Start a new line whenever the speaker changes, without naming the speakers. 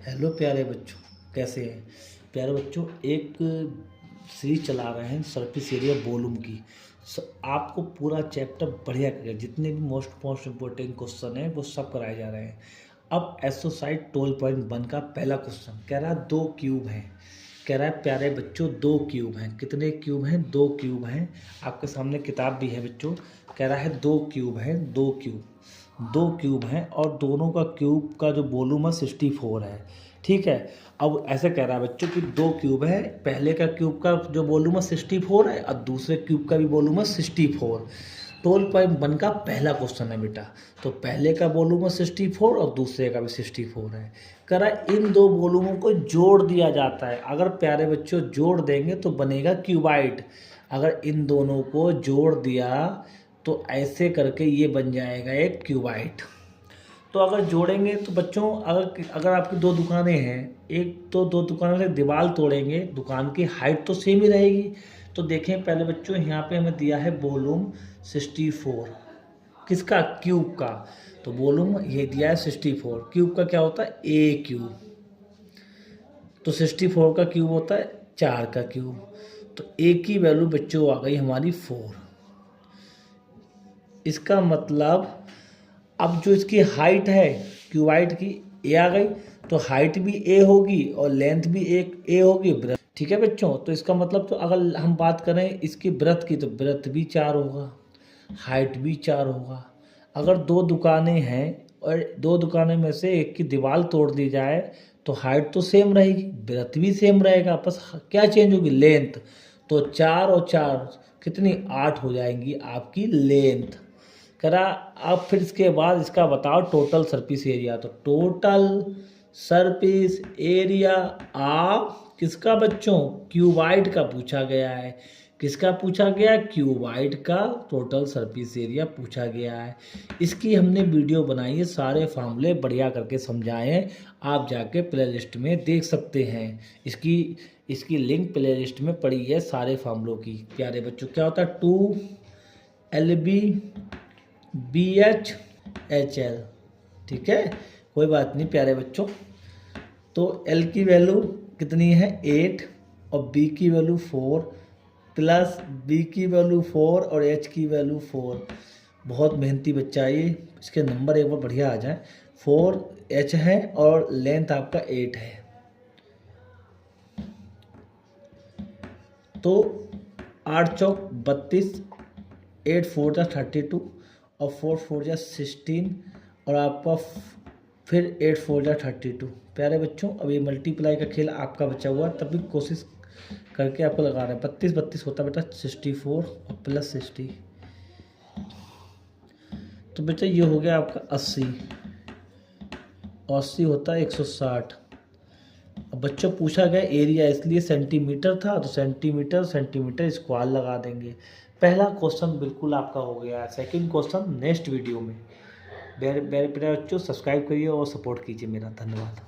Hello प्यारे बच्चों, कैसे हैं प्यारे बच्चों। एक सीरीज चला रहे हैं सरफेस एरिया वॉल्यूम की। आपको पूरा चैप्टर बढ़िया करेगा, जितने भी मोस्ट इम्पोर्टेंट क्वेश्चन हैं वो सब कराए जा रहे हैं। अब एक्सरसाइज 12.1 का पहला क्वेश्चन कह रहा है 2 क्यूब हैं। कह रहा है प्यारे बच्चों 2 क्यूब हैं। कितने क्यूब हैं? 2 क्यूब हैं। आपके सामने किताब भी है बच्चों। कह रहा है 2 क्यूब हैं, 2 क्यूब हैं और दोनों का क्यूब का जो वॉल्यूम है 64 है। ठीक है। अब ऐसे कह रहा है बच्चों कि 2 क्यूब है, पहले का क्यूब का जो वॉल्यूम है 64 है और दूसरे क्यूब का भी वॉल्यूम है 64। 12.1 का पहला क्वेश्चन है बेटा। तो पहले का वॉल्यूम है 64 और दूसरे का भी 64 है। कह रहा है इन दो वॉल्यूमों को जोड़ दिया जाता है। अगर प्यारे बच्चों जोड़ देंगे तो बनेगा क्यूबाइड। अगर इन दोनों को जोड़ दिया तो ऐसे करके ये बन जाएगा एक क्यूबाइट। तो अगर जोड़ेंगे तो बच्चों अगर आपकी 2 दुकानें हैं, एक तो 2 दुकानों से दीवार तोड़ेंगे, दुकान की हाइट तो सेम ही रहेगी। तो देखें पहले बच्चों, यहाँ पे हमें दिया है वॉल्यूम 64। किसका? क्यूब का। तो वॉल्यूम ये दिया है 64। क्यूब का क्या होता है? ए क्यूब। तो 64 का क्यूब होता है 4 का क्यूब। तो ए की वैल्यू बच्चों आ गई हमारी 4। इसका मतलब अब जो इसकी हाइट है क्यूबाइट की, ए आ गई, तो हाइट भी ए होगी और लेंथ भी एक ए होगी, ब्रेथ। ठीक है बच्चों। तो इसका मतलब तो अगर हम बात करें इसकी ब्रेथ की तो ब्रेथ भी 4 होगा, हाइट भी 4 होगा। अगर 2 दुकानें हैं और 2 दुकानें में से एक की दीवार तोड़ दी जाए तो हाइट तो सेम रहेगी, ब्रेथ भी सेम रहेगा, बस क्या चेंज होगी? लेंथ। तो 4 और 4 कितनी? 8 हो जाएंगी आपकी लेंथ। करा। अब फिर इसके बाद इसका बताओ टोटल सरफेस एरिया। तो टोटल सरफेस एरिया ऑफ किसका बच्चों? क्यूबाइड का पूछा गया है। किसका पूछा गया? क्यूबाइड का टोटल सरफेस एरिया पूछा गया है। इसकी हमने वीडियो बनाई है, सारे फार्मूले बढ़िया करके समझाए हैं। आप जाके प्ले लिस्ट में देख सकते हैं। इसकी लिंक प्ले लिस्ट में पड़ी है सारे फार्मूलों की। प्यारे बच्चों क्या होता है? 2 LB BHHL। ठीक है, कोई बात नहीं प्यारे बच्चों। तो L की वैल्यू कितनी है? 8 और B की वैल्यू 4 प्लस B की वैल्यू 4 और H की वैल्यू 4। बहुत मेहनती बच्चा है ये, इसके नंबर एक बार बढ़िया आ जाए। 4H है और लेंथ आपका 8 है। तो 8 चौक 32, 8 4 जा 32 और 4 4 जा 16 और आपका फिर 8 4 जा 32। प्यारे बच्चों अब ये मल्टीप्लाई का खेल आपका बचा हुआ, तब भी कोशिश करके आपको लगा रहे हैं। 32 32 होता बेटा 64 और प्लस 60। तो बेटा ये हो गया आपका 80 और 80 होता है 160। अब बच्चों पूछा गया एरिया, इसलिए सेंटीमीटर था तो सेंटीमीटर स्क्वायर लगा देंगे। पहला क्वेश्चन बिल्कुल आपका हो गया। सेकंड क्वेश्चन नेक्स्ट वीडियो में। मेरे प्यारे बच्चों सब्सक्राइब करिए और सपोर्ट कीजिए मेरा। धन्यवाद।